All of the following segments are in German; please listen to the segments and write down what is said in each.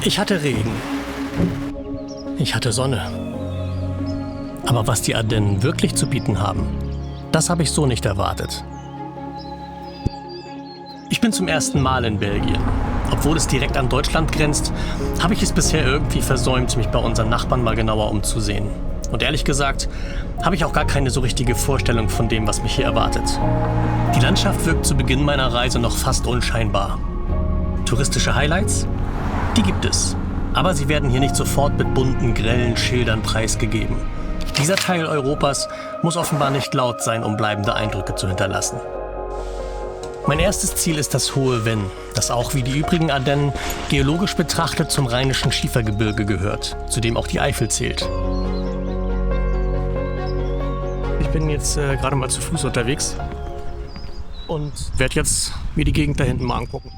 Ich hatte Regen. Ich hatte Sonne. Aber was die Ardennen wirklich zu bieten haben, das habe ich so nicht erwartet. Ich bin zum ersten Mal in Belgien. Obwohl es direkt an Deutschland grenzt, habe ich es bisher irgendwie versäumt, mich bei unseren Nachbarn mal genauer umzusehen. Und ehrlich gesagt, habe ich auch gar keine so richtige Vorstellung von dem, was mich hier erwartet. Die Landschaft wirkt zu Beginn meiner Reise noch fast unscheinbar. Touristische Highlights? Die gibt es. Aber sie werden hier nicht sofort mit bunten, grellen Schildern preisgegeben. Dieser Teil Europas muss offenbar nicht laut sein, um bleibende Eindrücke zu hinterlassen. Mein erstes Ziel ist das Hohe Venn, das auch wie die übrigen Ardennen geologisch betrachtet zum Rheinischen Schiefergebirge gehört, zu dem auch die Eifel zählt. Ich bin jetzt gerade mal zu Fuß unterwegs und werde jetzt mir die Gegend da hinten mal angucken.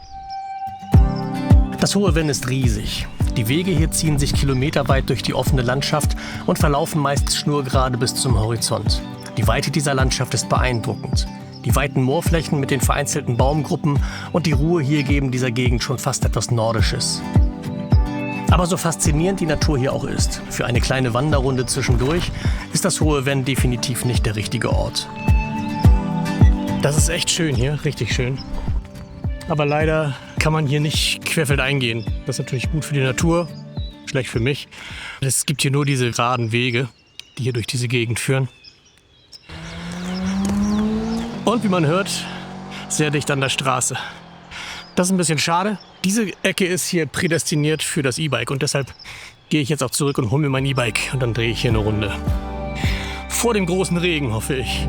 Das Hohe Venn ist riesig. Die Wege hier ziehen sich kilometerweit durch die offene Landschaft und verlaufen meist schnurgerade bis zum Horizont. Die Weite dieser Landschaft ist beeindruckend. Die weiten Moorflächen mit den vereinzelten Baumgruppen und die Ruhe hier geben dieser Gegend schon fast etwas Nordisches. Aber so faszinierend die Natur hier auch ist, für eine kleine Wanderrunde zwischendurch ist das Hohe Venn definitiv nicht der richtige Ort. Das ist echt schön hier, richtig schön. Aber leider kann man hier nicht querfeldein gehen. Das ist natürlich gut für die Natur, schlecht für mich. Es gibt hier nur diese geraden Wege, die hier durch diese Gegend führen. Und wie man hört, sehr dicht an der Straße. Das ist ein bisschen schade. Diese Ecke ist hier prädestiniert für das E-Bike und deshalb gehe ich jetzt auch zurück und hole mir mein E-Bike und dann drehe ich hier eine Runde. Vor dem großen Regen, hoffe ich.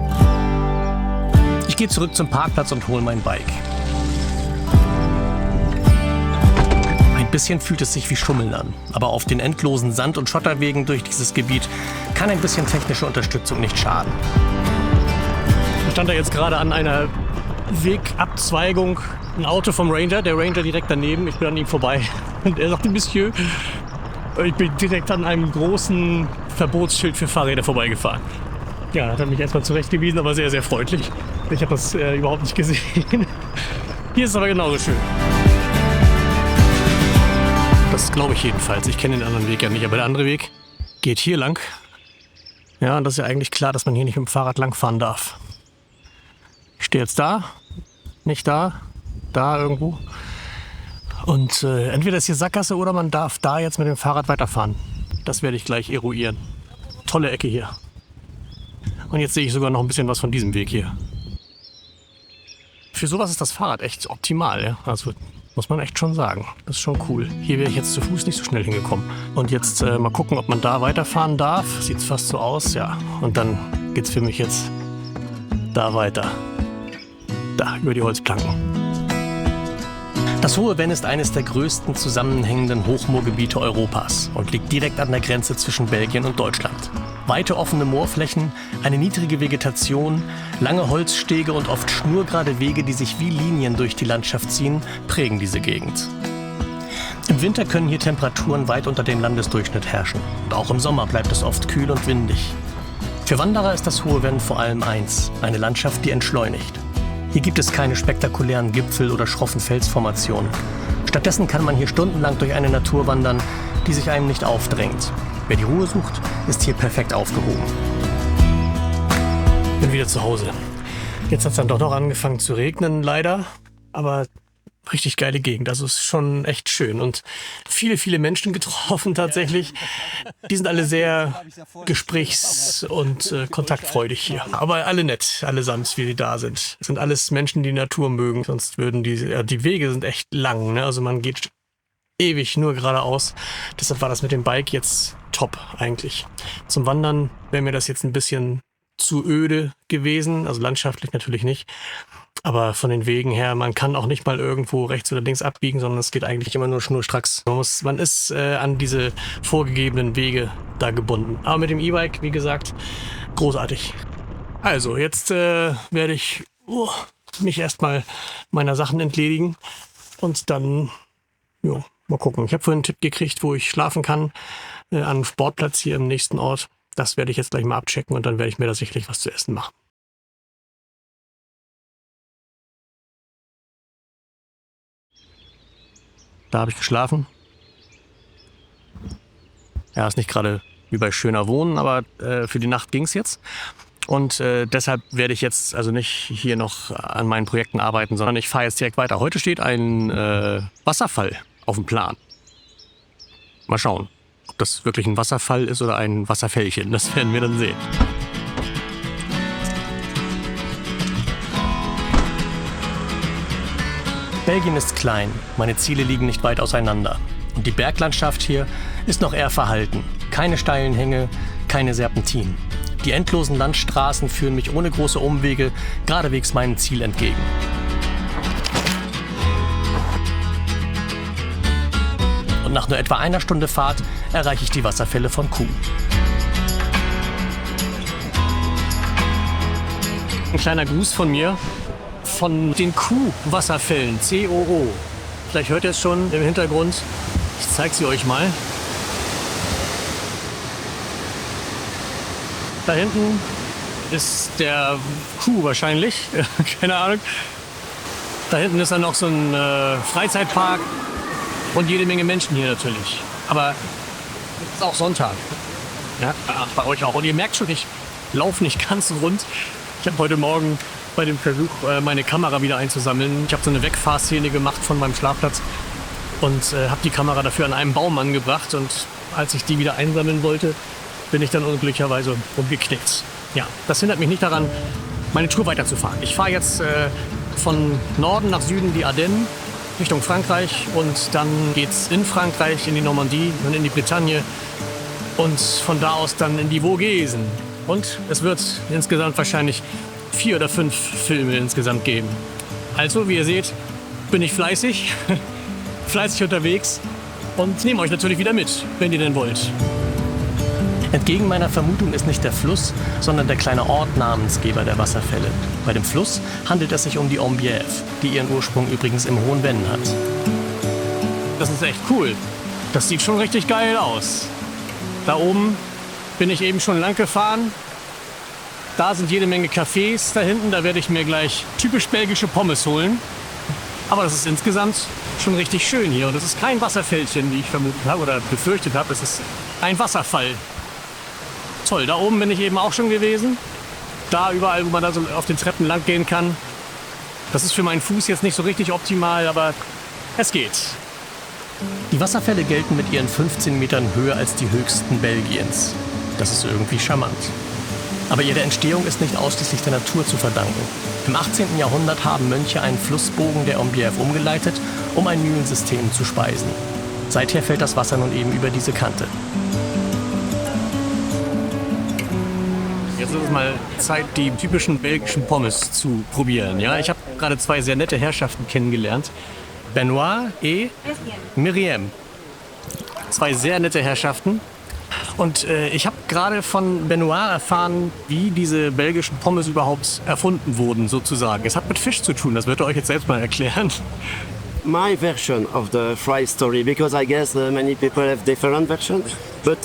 Ich gehe zurück zum Parkplatz und hole mein Bike. Ein bisschen fühlt es sich wie Schummeln an, aber auf den endlosen Sand- und Schotterwegen durch dieses Gebiet kann ein bisschen technische Unterstützung nicht schaden. Ich stand da jetzt gerade an einer Wegabzweigung, ein Auto vom Ranger, der Ranger direkt daneben. Ich bin an ihm vorbei und er sagte, Monsieur, ich bin direkt an einem großen Verbotsschild für Fahrräder vorbeigefahren. Ja, hat er mich erstmal zurechtgewiesen, aber sehr, sehr freundlich. Ich habe das überhaupt nicht gesehen. Hier ist es aber genauso schön. Das glaube ich jedenfalls. Ich kenne den anderen Weg ja nicht, aber der andere Weg geht hier lang. Ja, und das ist ja eigentlich klar, dass man hier nicht mit dem Fahrrad langfahren darf. Ich stehe jetzt da, nicht da, da irgendwo. Und entweder ist hier Sackgasse oder man darf da jetzt mit dem Fahrrad weiterfahren. Das werde ich gleich eruieren. Tolle Ecke hier. Und jetzt sehe ich sogar noch ein bisschen was von diesem Weg hier. Für sowas ist das Fahrrad echt optimal, ja? Also muss man echt schon sagen. Das ist schon cool. Hier wäre ich jetzt zu Fuß nicht so schnell hingekommen. Und jetzt mal gucken, ob man da weiterfahren darf. Sieht fast so aus, ja. Und dann geht's für mich jetzt da weiter. Da, über die Holzplanken. Das Hohe Venn ist eines der größten zusammenhängenden Hochmoorgebiete Europas und liegt direkt an der Grenze zwischen Belgien und Deutschland. Weite offene Moorflächen, eine niedrige Vegetation, lange Holzstege und oft schnurgerade Wege, die sich wie Linien durch die Landschaft ziehen, prägen diese Gegend. Im Winter können hier Temperaturen weit unter dem Landesdurchschnitt herrschen. Und auch im Sommer bleibt es oft kühl und windig. Für Wanderer ist das Hohe Venn vor allem eins, eine Landschaft, die entschleunigt. Hier gibt es keine spektakulären Gipfel oder schroffen Felsformationen. Stattdessen kann man hier stundenlang durch eine Natur wandern, die sich einem nicht aufdrängt. Wer die Ruhe sucht, ist hier perfekt aufgehoben. Bin wieder zu Hause. Jetzt hat es dann doch noch angefangen zu regnen, leider. Aber richtig geile Gegend. Also es ist schon echt schön. Und viele, viele Menschen getroffen tatsächlich. Die sind alle sehr gesprächs- und kontaktfreudig hier. Aber alle nett, allesamt, wie die da sind. Es sind alles Menschen, die Natur mögen. Sonst würden die Wege sind echt lang. Ne? Also man geht ewig nur geradeaus. Deshalb war das mit dem Bike jetzt top eigentlich. Zum Wandern wäre mir das jetzt ein bisschen zu öde gewesen. Also landschaftlich natürlich nicht. Aber von den Wegen her, man kann auch nicht mal irgendwo rechts oder links abbiegen, sondern es geht eigentlich immer nur schnurstracks. Man ist an diese vorgegebenen Wege da gebunden. Aber mit dem E-Bike, wie gesagt, großartig. Also, jetzt werde ich mich erstmal meiner Sachen entledigen und dann, mal gucken. Ich habe vorhin einen Tipp gekriegt, wo ich schlafen kann, an einem Sportplatz hier im nächsten Ort. Das werde ich jetzt gleich mal abchecken und dann werde ich mir da sicherlich was zu essen machen. Da habe ich geschlafen. Ja, ist nicht gerade wie bei schöner Wohnen, aber für die Nacht ging's jetzt. Und deshalb werde ich jetzt also nicht hier noch an meinen Projekten arbeiten, sondern ich fahre jetzt direkt weiter. Heute steht ein Wasserfall auf dem Plan. Mal schauen, ob das wirklich ein Wasserfall ist oder ein Wasserfällchen. Das werden wir dann sehen. Belgien ist klein, meine Ziele liegen nicht weit auseinander. Und die Berglandschaft hier ist noch eher verhalten. Keine steilen Hänge, keine Serpentinen. Die endlosen Landstraßen führen mich ohne große Umwege geradewegs meinem Ziel entgegen. Und nach nur etwa einer Stunde Fahrt erreiche ich die Wasserfälle von Coo. Ein kleiner Gruß von mir von den Coo-Wasserfällen, COO. Vielleicht hört ihr es schon im Hintergrund. Ich zeige sie euch mal. Da hinten ist der Coo wahrscheinlich, keine Ahnung. Da hinten ist dann noch so ein Freizeitpark und jede Menge Menschen hier natürlich. Aber es ist auch Sonntag. Ja, bei euch auch. Und ihr merkt schon, ich laufe nicht ganz rund. Ich habe heute Morgen bei dem Versuch, meine Kamera wieder einzusammeln. Ich habe so eine Wegfahrszene gemacht von meinem Schlafplatz und habe die Kamera dafür an einem Baum angebracht. Und als ich die wieder einsammeln wollte, bin ich dann unglücklicherweise umgeknickt. Ja, das hindert mich nicht daran, meine Tour weiterzufahren. Ich fahre jetzt von Norden nach Süden die Ardennen Richtung Frankreich und dann geht's in Frankreich in die Normandie und in die Bretagne und von da aus dann in die Vogesen. Und es wird insgesamt wahrscheinlich 4 oder 5 Filme insgesamt geben. Also, wie ihr seht, bin ich fleißig, fleißig unterwegs und nehme euch natürlich wieder mit, wenn ihr denn wollt. Entgegen meiner Vermutung ist nicht der Fluss, sondern der kleine Ort Namensgeber der Wasserfälle. Bei dem Fluss handelt es sich um die Ambièvre, die ihren Ursprung übrigens im Hohen Venn hat. Das ist echt cool. Das sieht schon richtig geil aus. Da oben bin ich eben schon lang gefahren. Da sind jede Menge Cafés da hinten. Da werde ich mir gleich typisch belgische Pommes holen. Aber das ist insgesamt schon richtig schön hier. Und es ist kein Wasserfällchen, wie ich vermutet habe oder befürchtet habe. Es ist ein Wasserfall. Toll, da oben bin ich eben auch schon gewesen. Da überall, wo man da so auf den Treppen lang gehen kann. Das ist für meinen Fuß jetzt nicht so richtig optimal, aber es geht. Die Wasserfälle gelten mit ihren 15 Metern höher als die höchsten Belgiens. Das ist irgendwie charmant. Aber ihre Entstehung ist nicht ausschließlich der Natur zu verdanken. Im 18. Jahrhundert haben Mönche einen Flussbogen der Ambièvre umgeleitet, um ein Mühlensystem zu speisen. Seither fällt das Wasser nun eben über diese Kante. Jetzt ist es mal Zeit, die typischen belgischen Pommes zu probieren. Ja, ich habe gerade 2 sehr nette Herrschaften kennengelernt. Benoit et Myriam. 2 sehr nette Herrschaften. Und ich habe gerade von Benoit erfahren, wie diese belgischen Pommes überhaupt erfunden wurden, sozusagen. Es hat mit Fisch zu tun, das wird er euch jetzt selbst mal erklären. My version of the fry story, because I guess many people have different versions, but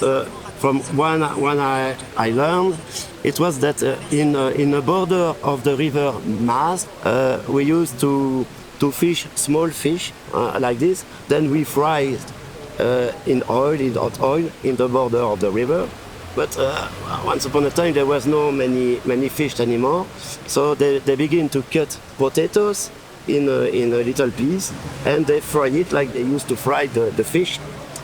from one I learned, it was that in the border of the river Maas, we used to fish small fish like this. Then we fry in hot oil, in the border of the river. But once upon a time, there was no many fish anymore, so they begin to cut potatoes in a little piece, and they fry it like they used to fry the fish.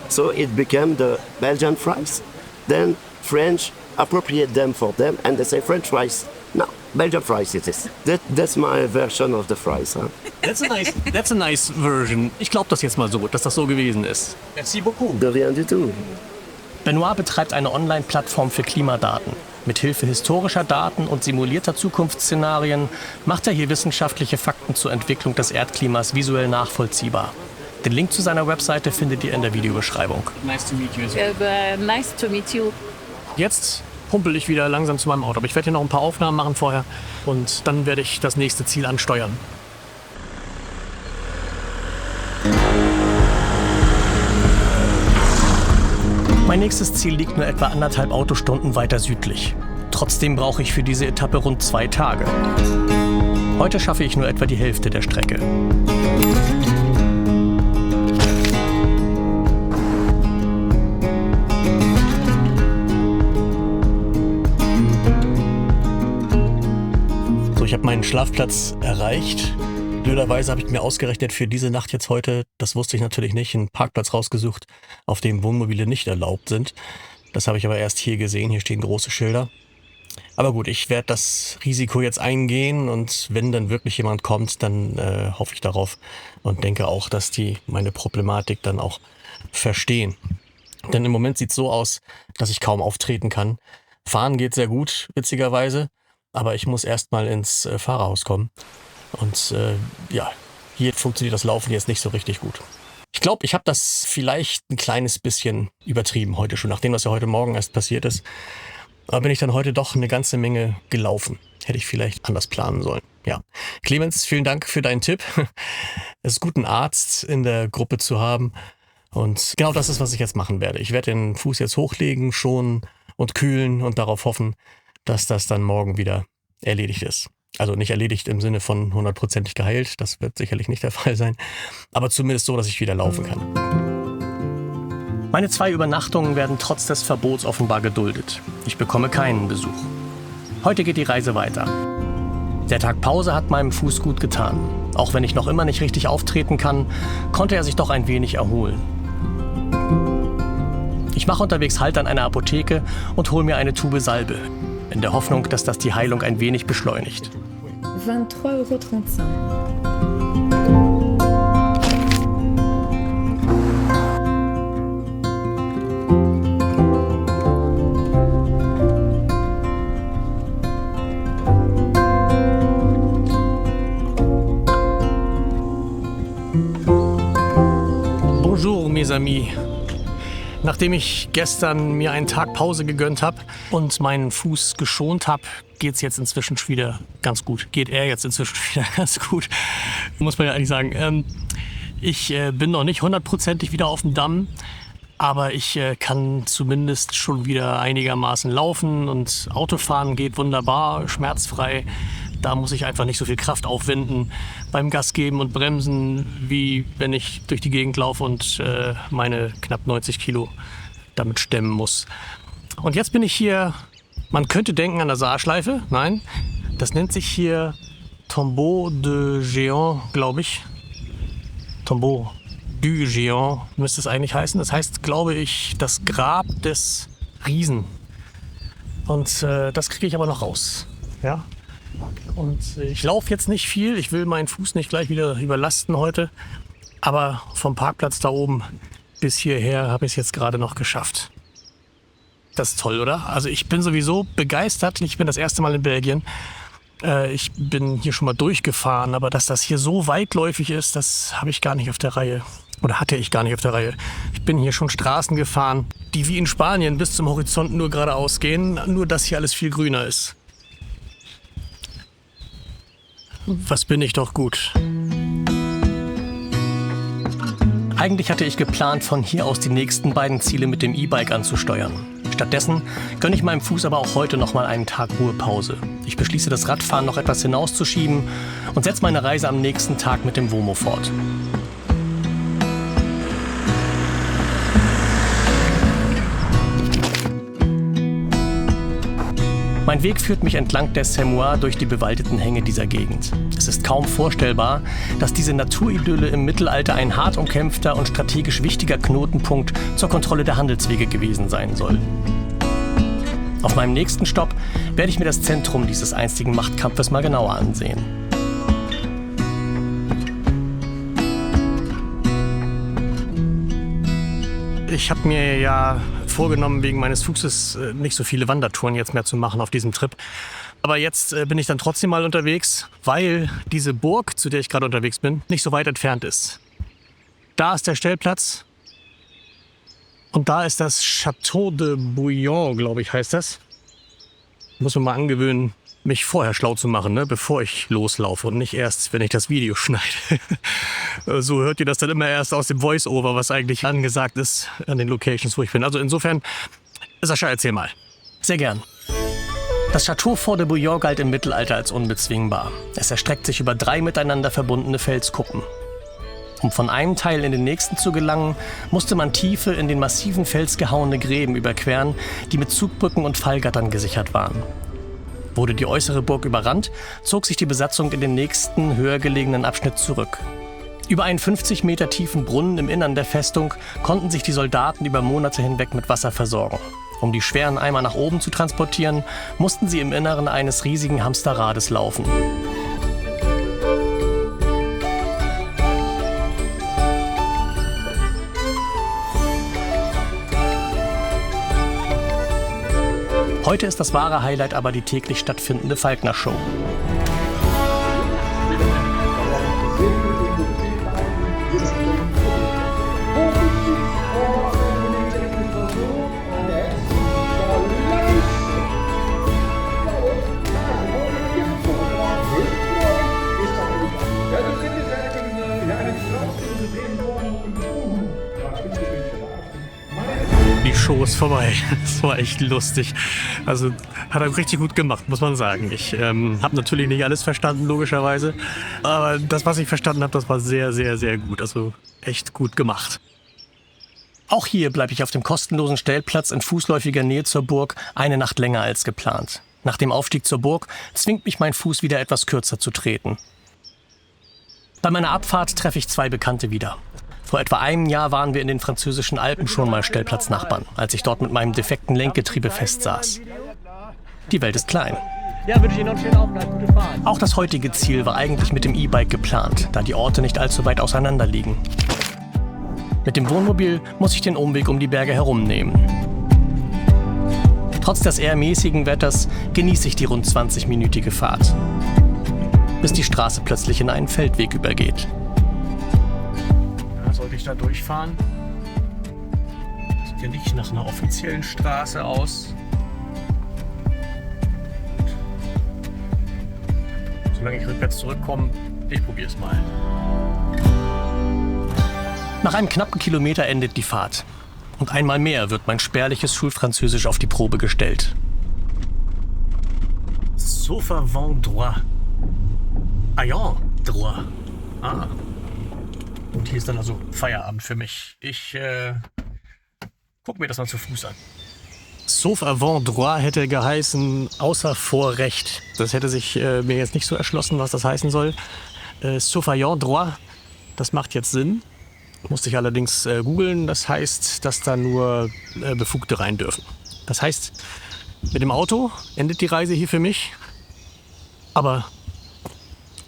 So it became the Belgian fries. Then French appropriate them for them, and they say French fries. No, Belgian fries it is. That's my version of the fries. Huh? That's a nice version. Ich glaube das jetzt mal so, dass das so gewesen ist. Merci beaucoup. De rien du tout. Benoit betreibt eine Online-Plattform für Klimadaten. Mithilfe historischer Daten und simulierter Zukunftsszenarien macht er hier wissenschaftliche Fakten zur Entwicklung des Erdklimas visuell nachvollziehbar. Den Link zu seiner Webseite findet ihr in der Videobeschreibung. Nice to meet you as well. Nice to meet you. Jetzt humpel ich wieder langsam zu meinem Auto. Aber ich werde hier noch ein paar Aufnahmen machen vorher und dann werde ich das nächste Ziel ansteuern. Mein nächstes Ziel liegt nur etwa 1,5 Autostunden weiter südlich. Trotzdem brauche ich für diese Etappe rund 2 Tage. Heute schaffe ich nur etwa die Hälfte der Strecke. meinen Schlafplatz erreicht. Blöderweise habe ich mir ausgerechnet für diese Nacht jetzt heute, das wusste ich natürlich nicht, einen Parkplatz rausgesucht, auf dem Wohnmobile nicht erlaubt sind. Das habe ich aber erst hier gesehen, hier stehen große Schilder. Aber gut, ich werde das Risiko jetzt eingehen und wenn dann wirklich jemand kommt, dann hoffe ich darauf und denke auch, dass die meine Problematik dann auch verstehen. Denn im Moment sieht es so aus, dass ich kaum auftreten kann. Fahren geht sehr gut, witzigerweise, aber ich muss erstmal ins Fahrerhaus kommen. Und hier funktioniert das Laufen jetzt nicht so richtig gut. Ich glaube, ich habe das vielleicht ein kleines bisschen übertrieben heute schon, nachdem das ja heute Morgen erst passiert ist. Aber bin ich dann heute doch eine ganze Menge gelaufen. Hätte ich vielleicht anders planen sollen. Ja. Clemens, vielen Dank für deinen Tipp. Es ist gut, einen Arzt in der Gruppe zu haben. Und genau das ist, was ich jetzt machen werde. Ich werde den Fuß jetzt hochlegen, schonen und kühlen und darauf hoffen, dass das dann morgen wieder erledigt ist. Also nicht erledigt im Sinne von 100%ig geheilt. Das wird sicherlich nicht der Fall sein. Aber zumindest so, dass ich wieder laufen kann. Meine 2 Übernachtungen werden trotz des Verbots offenbar geduldet. Ich bekomme keinen Besuch. Heute geht die Reise weiter. Der Tag Pause hat meinem Fuß gut getan. Auch wenn ich noch immer nicht richtig auftreten kann, konnte er sich doch ein wenig erholen. Ich mache unterwegs Halt an einer Apotheke und hole mir eine Tube Salbe, in der Hoffnung, dass das die Heilung ein wenig beschleunigt. 23,35 €. Bonjour, mes amis. Nachdem ich gestern mir einen Tag Pause gegönnt habe und meinen Fuß geschont habe, geht es jetzt inzwischen wieder ganz gut. Geht er jetzt inzwischen wieder ganz gut, muss man ja eigentlich sagen. Ich bin noch nicht 100%ig wieder auf dem Damm, aber ich kann zumindest schon wieder einigermaßen laufen und Autofahren geht wunderbar, schmerzfrei. Da muss ich einfach nicht so viel Kraft aufwenden beim Gas geben und bremsen, wie wenn ich durch die Gegend laufe und meine knapp 90 Kilo damit stemmen muss. Und jetzt bin ich hier, man könnte denken an der Saarschleife. Nein, das nennt sich hier Tombeau de Géant, glaube ich. Tombeau du Géant müsste es eigentlich heißen. Das heißt, glaube ich, das Grab des Riesen. Und das kriege ich aber noch raus. Ja. Und ich laufe jetzt nicht viel, ich will meinen Fuß nicht gleich wieder überlasten heute, aber vom Parkplatz da oben bis hierher habe ich es jetzt gerade noch geschafft. Das ist toll, oder? Also ich bin sowieso begeistert, ich bin das erste Mal in Belgien, ich bin hier schon mal durchgefahren, aber dass das hier so weitläufig ist, das habe ich gar nicht auf der Reihe. Oder hatte ich gar nicht auf der Reihe. Ich bin hier schon Straßen gefahren, die wie in Spanien bis zum Horizont nur geradeaus gehen, nur dass hier alles viel grüner ist. Was bin ich doch gut. Eigentlich hatte ich geplant, von hier aus die nächsten beiden Ziele mit dem E-Bike anzusteuern. Stattdessen gönne ich meinem Fuß aber auch heute noch mal einen Tag Ruhepause. Ich beschließe, das Radfahren noch etwas hinauszuschieben und setze meine Reise am nächsten Tag mit dem Womo fort. Mein Weg führt mich entlang der Semois durch die bewaldeten Hänge dieser Gegend. Es ist kaum vorstellbar, dass diese Naturidylle im Mittelalter ein hart umkämpfter und strategisch wichtiger Knotenpunkt zur Kontrolle der Handelswege gewesen sein soll. Auf meinem nächsten Stopp werde ich mir das Zentrum dieses einstigen Machtkampfes mal genauer ansehen. Ich habe mir ja vorgenommen, wegen meines Fußes nicht so viele Wandertouren jetzt mehr zu machen auf diesem Trip. Aber jetzt bin ich dann trotzdem mal unterwegs, weil diese Burg, zu der ich gerade unterwegs bin, nicht so weit entfernt ist. Da ist der Stellplatz und da ist das Château de Bouillon, glaube ich, heißt das. Muss man mal angewöhnen, mich vorher schlau zu machen, ne, bevor ich loslaufe und nicht erst, wenn ich das Video schneide. So hört ihr das dann immer erst aus dem Voice-Over, was eigentlich angesagt ist an den Locations, wo ich bin. Also insofern, Sascha, erzähl mal. Sehr gern. Das Château Fort de Bouillon galt im Mittelalter als unbezwingbar. Es erstreckt sich über 3 miteinander verbundene Felskuppen. Um von einem Teil in den nächsten zu gelangen, musste man tiefe, in den massiven Fels gehauene Gräben überqueren, die mit Zugbrücken und Fallgattern gesichert waren. Wurde die äußere Burg überrannt, zog sich die Besatzung in den nächsten, höher gelegenen Abschnitt zurück. Über einen 50 Meter tiefen Brunnen im Innern der Festung konnten sich die Soldaten über Monate hinweg mit Wasser versorgen. Um die schweren Eimer nach oben zu transportieren, mussten sie im Inneren eines riesigen Hamsterrades laufen. Heute ist das wahre Highlight aber die täglich stattfindende Falkner-Show. Die Show ist vorbei. Das war echt lustig. Also hat er richtig gut gemacht, muss man sagen. Ich habe natürlich nicht alles verstanden, logischerweise. Aber das, was ich verstanden habe, das war sehr, sehr, sehr gut. Also echt gut gemacht. Auch hier bleibe ich auf dem kostenlosen Stellplatz in fußläufiger Nähe zur Burg eine Nacht länger als geplant. Nach dem Aufstieg zur Burg zwingt mich mein Fuß wieder etwas kürzer zu treten. Bei meiner Abfahrt treffe ich zwei Bekannte wieder. Vor etwa einem Jahr waren wir in den französischen Alpen schon mal Stellplatznachbarn, als ich dort mit meinem defekten Lenkgetriebe festsaß. Die Welt ist klein. Ja, wünsche Ihnen noch einen schönen Aufenthalt, gute Fahrt. Auch das heutige Ziel war eigentlich mit dem E-Bike geplant, da die Orte nicht allzu weit auseinander liegen. Mit dem Wohnmobil muss ich den Umweg um die Berge herum nehmen. Trotz des eher mäßigen Wetters genieße ich die rund 20-minütige Fahrt, bis die Straße plötzlich in einen Feldweg übergeht. Sollte ich da durchfahren? Das sieht ja nicht nach einer offiziellen Straße aus. Solange ich rückwärts zurückkomme, ich probiere es mal. Nach einem knappen Kilometer endet die Fahrt. Und einmal mehr wird mein spärliches Schulfranzösisch auf die Probe gestellt. Sauf avant droit. Ayant droit. Ah. Und hier ist dann also Feierabend für mich. Ich guck mir das mal zu Fuß an. Sauf avant droit hätte geheißen, außer vor Recht. Das hätte sich mir jetzt nicht so erschlossen, was das heißen soll. Sauf ayant droit, das macht jetzt Sinn. Musste ich allerdings googeln. Das heißt, dass da nur Befugte rein dürfen. Das heißt, mit dem Auto endet die Reise hier für mich. Aber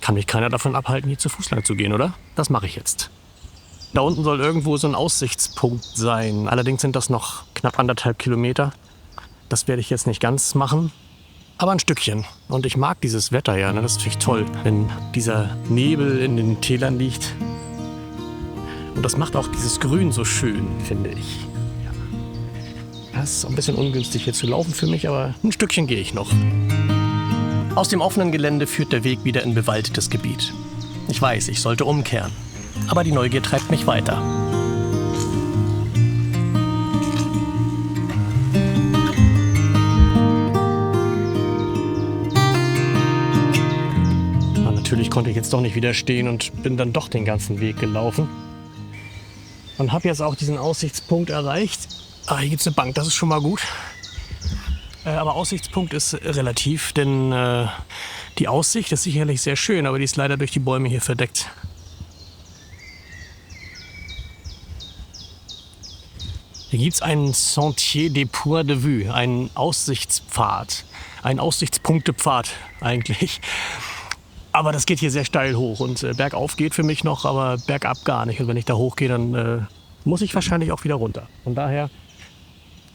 kann mich keiner davon abhalten, hier zu Fuß lang zu gehen, oder? Das mache ich jetzt. Da unten soll irgendwo so ein Aussichtspunkt sein. Allerdings sind das noch knapp 1,5 Kilometer. Das werde ich jetzt nicht ganz machen, aber ein Stückchen. Und ich mag dieses Wetter ja, ne? Das finde ich toll, wenn dieser Nebel in den Tälern liegt. Und das macht auch dieses Grün so schön, finde ich. Ja. Das ist ein bisschen ungünstig hier zu laufen für mich, aber ein Stückchen gehe ich noch. Aus dem offenen Gelände führt der Weg wieder in bewaldetes Gebiet. Ich weiß, ich sollte umkehren, aber die Neugier treibt mich weiter. Aber natürlich konnte ich jetzt doch nicht widerstehen und bin dann doch den ganzen Weg gelaufen. Und habe jetzt auch diesen Aussichtspunkt erreicht. Ah, hier gibt es eine Bank, das ist schon mal gut. Aber Aussichtspunkt ist relativ, denn die Aussicht ist sicherlich sehr schön, aber die ist leider durch die Bäume hier verdeckt. Hier gibt es einen Sentier des Points de Vue, einen Aussichtspfad, einen Aussichtspunktepfad eigentlich. Aber das geht hier sehr steil hoch und bergauf geht für mich noch, aber bergab gar nicht. Und wenn ich da hochgehe, dann muss ich wahrscheinlich auch wieder runter. Von daher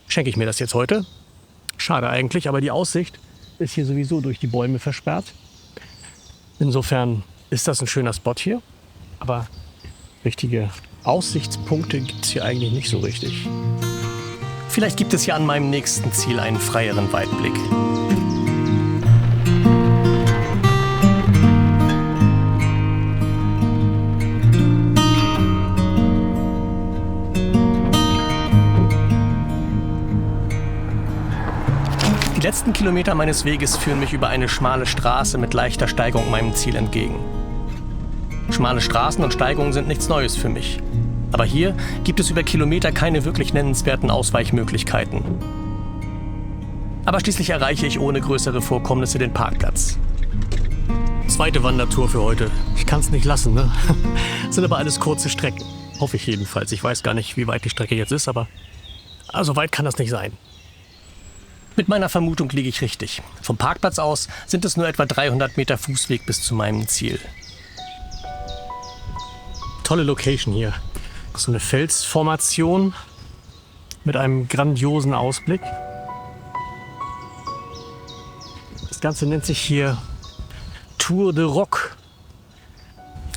schenke ich mir das jetzt heute. Schade eigentlich, aber die Aussicht ist hier sowieso durch die Bäume versperrt. Insofern ist das ein schöner Spot hier. Aber richtige Aussichtspunkte gibt es hier eigentlich nicht so richtig. Vielleicht gibt es ja an meinem nächsten Ziel einen freieren Weitblick. Die letzten Kilometer meines Weges führen mich über eine schmale Straße mit leichter Steigung meinem Ziel entgegen. Schmale Straßen und Steigungen sind nichts Neues für mich. Aber hier gibt es über Kilometer keine wirklich nennenswerten Ausweichmöglichkeiten. Aber schließlich erreiche ich ohne größere Vorkommnisse den Parkplatz. Zweite Wandertour für heute. Ich kann es nicht lassen, ne? Sind aber alles kurze Strecken. Hoffe ich jedenfalls. Ich weiß gar nicht, wie weit die Strecke jetzt ist, aber so weit kann das nicht sein. Mit meiner Vermutung liege ich richtig. Vom Parkplatz aus sind es nur etwa 300 Meter Fußweg bis zu meinem Ziel. Tolle Location hier. So eine Felsformation mit einem grandiosen Ausblick. Das Ganze nennt sich hier Tour de Roc.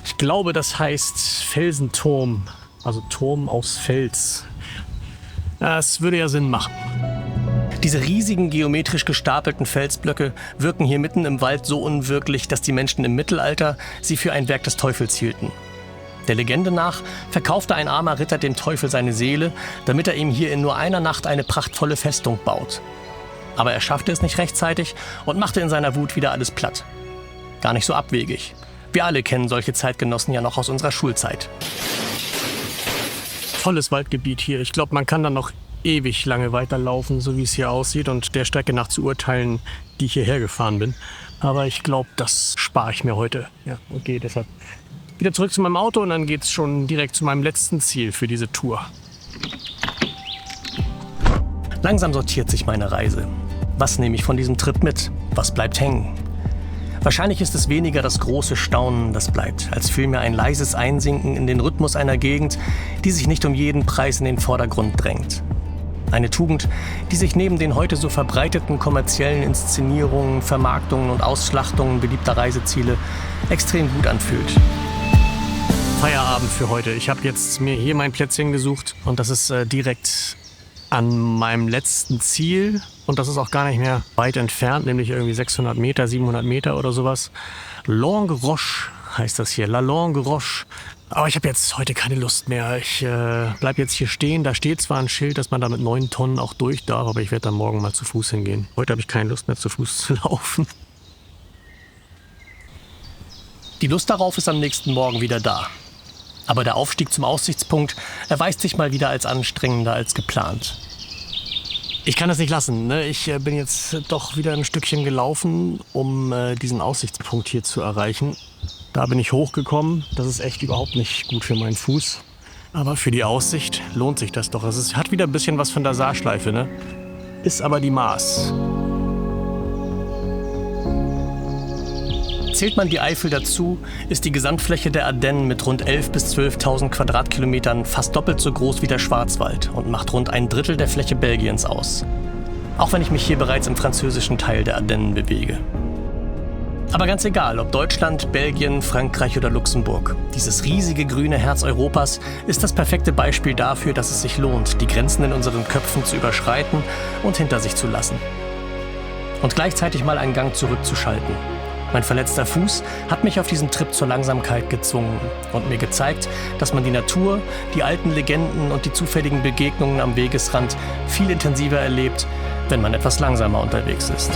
Ich glaube, das heißt Felsenturm, also Turm aus Fels. Das würde ja Sinn machen. Diese riesigen geometrisch gestapelten Felsblöcke wirken hier mitten im Wald so unwirklich, dass die Menschen im Mittelalter sie für ein Werk des Teufels hielten. Der Legende nach verkaufte ein armer Ritter dem Teufel seine Seele, damit er ihm hier in nur einer Nacht eine prachtvolle Festung baut. Aber er schaffte es nicht rechtzeitig und machte in seiner Wut wieder alles platt. Gar nicht so abwegig. Wir alle kennen solche Zeitgenossen ja noch aus unserer Schulzeit. Tolles Waldgebiet hier. Ich glaube, man kann dann noch ewig lange weiterlaufen, so wie es hier aussieht und der Strecke nach zu urteilen, die ich hierher gefahren bin. Aber ich glaube, das spare ich mir heute. Ja, okay, deshalb wieder zurück zu meinem Auto und dann geht es schon direkt zu meinem letzten Ziel für diese Tour. Langsam sortiert sich meine Reise. Was nehme ich von diesem Trip mit? Was bleibt hängen? Wahrscheinlich ist es weniger das große Staunen, das bleibt, als vielmehr ein leises Einsinken in den Rhythmus einer Gegend, die sich nicht um jeden Preis in den Vordergrund drängt. Eine Tugend, die sich neben den heute so verbreiteten kommerziellen Inszenierungen, Vermarktungen und Ausschlachtungen beliebter Reiseziele extrem gut anfühlt. Feierabend für heute. Ich habe jetzt mir hier mein Plätzchen gesucht und das ist direkt an meinem letzten Ziel und das ist auch gar nicht mehr weit entfernt, nämlich irgendwie 600 Meter, 700 Meter oder sowas. Longue Roche heißt das hier, La Longue Roche. Aber ich habe jetzt heute keine Lust mehr. Ich bleib jetzt hier stehen. Da steht zwar ein Schild, dass man da mit 9 Tonnen auch durch darf, aber ich werde dann morgen mal zu Fuß hingehen. Heute habe ich keine Lust mehr, zu Fuß zu laufen. Die Lust darauf ist am nächsten Morgen wieder da. Aber der Aufstieg zum Aussichtspunkt erweist sich mal wieder als anstrengender als geplant. Ich kann das nicht lassen, ne? Ich bin jetzt doch wieder ein Stückchen gelaufen, um diesen Aussichtspunkt hier zu erreichen. Da bin ich hochgekommen. Das ist echt überhaupt nicht gut für meinen Fuß. Aber für die Aussicht lohnt sich das doch. Es hat wieder ein bisschen was von der Saarschleife, ne? Ist aber die Maas. Zählt man die Eifel dazu, ist die Gesamtfläche der Ardennen mit rund 11.000 bis 12.000 Quadratkilometern fast doppelt so groß wie der Schwarzwald und macht rund ein Drittel der Fläche Belgiens aus. Auch wenn ich mich hier bereits im französischen Teil der Ardennen bewege. Aber ganz egal, ob Deutschland, Belgien, Frankreich oder Luxemburg. Dieses riesige grüne Herz Europas ist das perfekte Beispiel dafür, dass es sich lohnt, die Grenzen in unseren Köpfen zu überschreiten und hinter sich zu lassen. Und gleichzeitig mal einen Gang zurückzuschalten. Mein verletzter Fuß hat mich auf diesem Trip zur Langsamkeit gezwungen und mir gezeigt, dass man die Natur, die alten Legenden und die zufälligen Begegnungen am Wegesrand viel intensiver erlebt, wenn man etwas langsamer unterwegs ist.